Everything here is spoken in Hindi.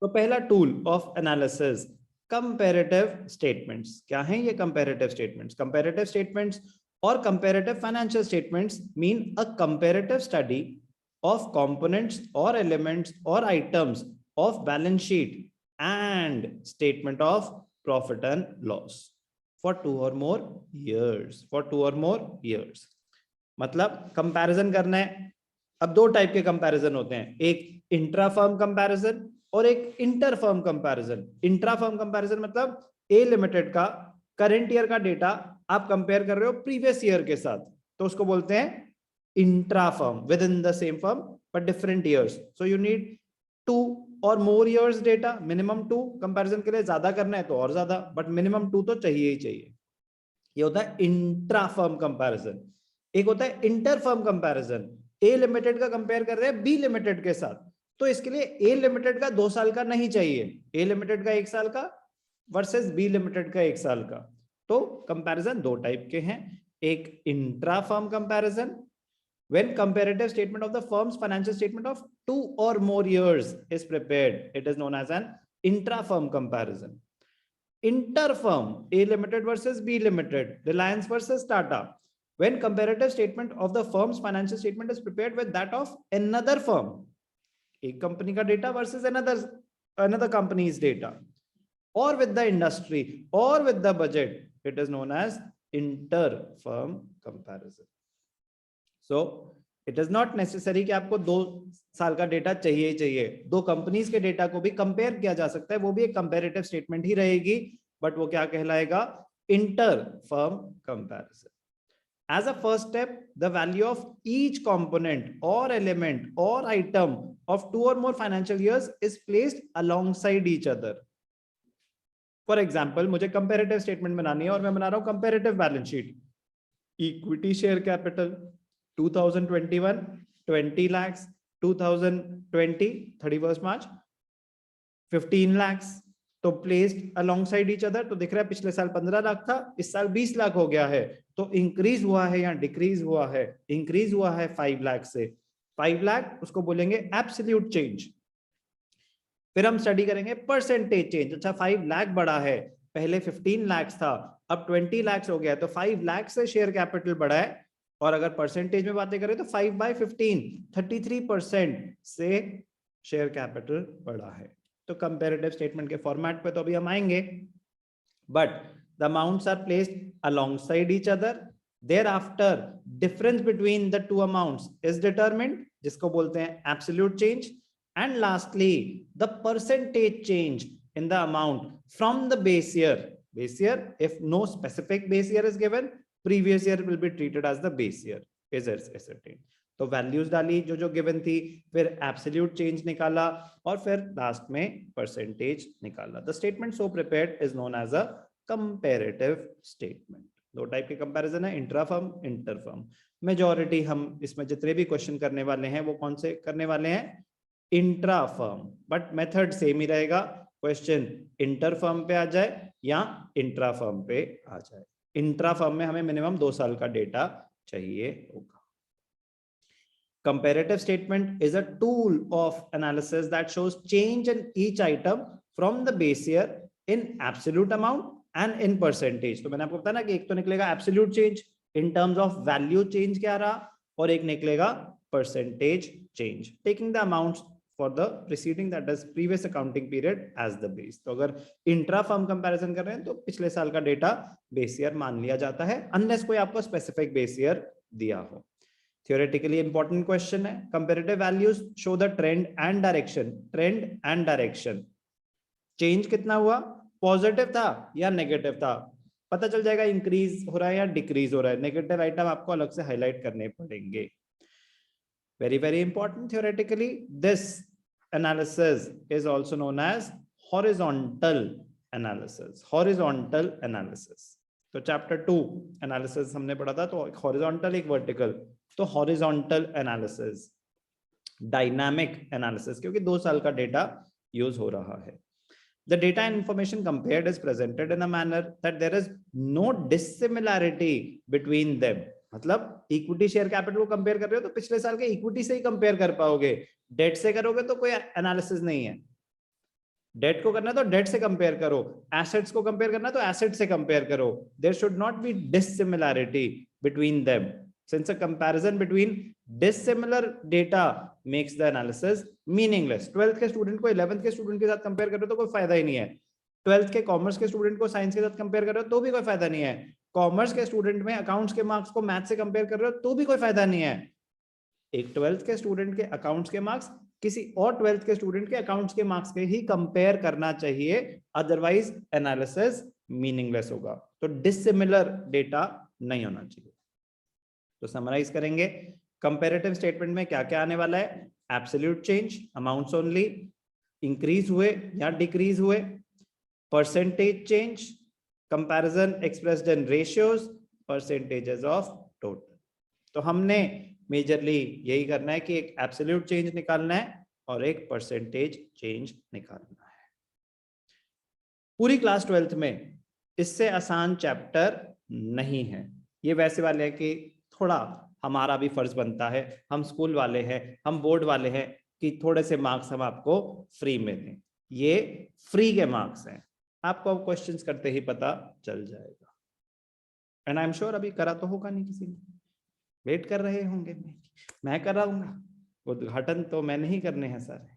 तो पहला tool of analysis comparative statements. क्या हैं ये कंपैरेटिव स्टेटमेंट्स? कंपैरेटिव स्टेटमेंट्स और comparative financial statements mean a comparative study of components or elements or items of balance sheet and statement of profit and loss for 2 or more years, for 2 or more years। मतलब कंपैरिजन करना है। अब दो टाइप के कंपैरिजन होते हैं, एक इंट्रा फर्म कंपैरिजन और एक inter firm comparison. Intra firm comparison मतलब ए लिमिटेड का करंट ईयर का डेटा आप कंपेयर कर रहे हो प्रीवियस ईयर के साथ, तो उसको बोलते हैं intra firm, with in the same firm but different years. So you need 2 और more years data, minimum 2। Comparison के लिए ज्यादा करना है तो और ज्यादा, बट मिनिमम 2 तो चाहिए ही चाहिए। ये होता है इंट्रा फर्म कंपैरिजन। एक होता है इंटर फर्म कंपैरिजन, ए लिमिटेड का कंपेयर कर रहे हैं बी लिमिटेड के साथ, तो इसके लिए ए लिमिटेड का 2 साल का नहीं चाहिए, ए लिमिटेड का 1 साल का वर्सेस बी लिमिटेड का 1 साल का। तो कंपैरिजन दो टाइप के हैं, एक intra firm comparison when comparative statement of the firm's financial statement of 2 or more years is prepared, it is known as an intra firm comparison. Inter firm, A limited versus B limited, Reliance versus Tata, when comparative statement of the firm's financial statement is prepared with that of another firm, एक कंपनी का data versus another company's data, or with the industry or with the budget, it is known as inter firm comparison. So it is not necessary कि आपको 2 साल का डेटा चाहिए ही चाहिए, दो कंपनीज के डेटा को भी कंपेयर किया जा सकता है, वो भी एक कंपैरेटिव स्टेटमेंट ही रहेगी, बट वो क्या कहलाएगा? Inter firm comparison. As a first step, the value of each component or element or item of 2 or more financial years is placed alongside each other. For example, मुझे कंपैरेटिव स्टेटमेंट बनानी है और मैं बना रहा हूं comparative balance sheet. Equity share capital 2021 20 lakhs, 2020 31st March 15 lakhs, तो प्लेस्ड अलोंगसाइड ईच अदर। तो दिख रहा है पिछले साल 15 लाख था, इस साल 20 लाख हो गया है, तो इंक्रीज हुआ है या डिक्रीज हुआ है? इंक्रीज हुआ है 5 लाख से। 5 लाख उसको बोलेंगे एब्सोल्यूट चेंज। फिर हम स्टडी करेंगे परसेंटेज चेंज। अच्छा 5 लाख बढ़ा है, पहले 15 लाख था, अब 20 लाख हो गया, तो 5 लाख से शेयर कैपिटल बढ़ा है। और अगर परसेंटेज में बातें करें तो 5/15 33% से शेयर कैपिटल बढ़ा है। तो कंपैरेटिव स्टेटमेंट के फॉर्मेट पे तो अभी हम आएंगे, but the amounts are placed alongside each other, thereafter difference between the two amounts is determined, जिसको बोलते हैं absolute change, and lastly the percentage change in the amount from the base year. Base year, if no specific base year is given, previous year will be treated as the base year is ascertained। तो वैल्यूज डाली जो जो गिवन थी, फिर एब्सोल्यूट चेंज निकाला और फिर लास्ट में परसेंटेज निकाला। The statement so prepared is known as a comparative statement. दो टाइप के कंपैरिजन है, intra firm inter firm. Majority हम इसमें जितने भी क्वेश्चन करने वाले हैं वो कौन से करने वाले हैं? Intra firm, but method same ही रहेगा, क्वेश्चन इंटर फर्म पे आ जाए या इंट्रा फर्म पे आ जाए। इंट्रा फर्म में हमें मिनिमम 2 साल का डेटा चाहिए होगा। Comparative statement is a tool of analysis that shows change in each item from the base year in absolute amount and in percentage। तो मैंने आपको बताया ना कि एक तो निकलेगा absolute change, in terms of value change क्या रहा, और एक निकलेगा percentage change, taking the amounts for the preceding, that is previous accounting period as the base। तो अगर इंट्रा फर्म कंपैरिजन कर रहे हैं तो पिछले साल का डेटा बेस ईयर मान लिया जाता है, अनलेस कोई आपको स्पेसिफिक बेस ईयर दिया हो। थियोरेटिकली इंपॉर्टेंट क्वेश्चन है। Comparative values show the trend and direction, trend and direction. Change कितना हुआ, पॉजिटिव था या नेगेटिव था, पता चल जाएगा इंक्रीज हो रहा है या डिक्रीज हो रहा है। नेगेटिव आइटम आपको अलग से हाईलाइट करने पड़ेंगे। Very very important theoretically, this analysis is also known as horizontal analysis। horizontal analysis, तो चैप्टर 2 एनालिसिस हमने पढ़ा था, तो एक हॉरिजॉन्टल एक वर्टिकल। तो हॉरिजॉन्टल एनालिसिस, डायनामिक एनालिसिस, क्योंकि 2 साल का डेटा यूज हो रहा है। The data and information compared is presented in a manner that there is no dissimilarity between them। मतलब इक्विटी शेयर कैपिटल को कंपेयर कर रहे हो तो पिछले साल के इक्विटी से ही कंपेयर कर पाओगे, डेट से करोगे तो कोई एनालिसिस नहीं है। डेट को करना है तो डेट से कंपेयर करो, एसेट्स को कंपेयर करना है तो एसेट से कंपेयर करो. There should not be dissimilarity between them. Since a comparison between dissimilar data makes the analysis meaningless. 12th के स्टूडेंट को 11th के स्टूडेंट के साथ कंपेयर करो तो कोई फायदा ही नहीं है. 12th के कॉमर्स के स्टूडेंट को साइंस के साथ कंपेयर कर रहे हो तो भी कोई फायदा नहीं है. कॉमर्स के स्टूडेंट में अकाउंट्स के मार्क्स को मैथ से कंपेयर कर रहे हो तो भी कोई फायदा नहीं है. एक 12th के स्टूडेंट के अकाउंट्स के मार्क्स किसी और 12th के स्टूडेंट के अकाउंट्स के मार्क्स के ही कंपेयर करना चाहिए, अदरवाइज एनालिसिस मीनिंगलेस होगा. तो डिसिमिलर डेटा नहीं होना चाहिए. तो समराइज करेंगे, कंपैरेटिव स्टेटमेंट में क्या क्या आने वाला है? Absolute change, amounts only, increase हुए या डिक्रीज हुए, percentage change, comparison expressed in ratios, percentages of total. तो हमने मेजरली यही करना है कि एक एब्सोल्यूट चेंज निकालना है और एक परसेंटेज चेंज निकालना है. पूरी क्लास 12th में इससे आसान चैप्टर नहीं है. ये वैसे वाले है कि थोड़ा हमारा भी फर्ज बनता है, हम स्कूल वाले हैं, हम बोर्ड वाले हैं, कि थोड़े से मार्क्स हम आपको फ्री में दें. ये फ्री के मार्क्स हैं, आपको क्वेश्चंस करते ही पता चल जाएगा. एंड आई एम श्योर अभी करा तो होगा नहीं किसी ने, वेट कर रहे होंगे. मैं कराऊंगा, उद्घाटन तो मैंने ही करने हैं सारे.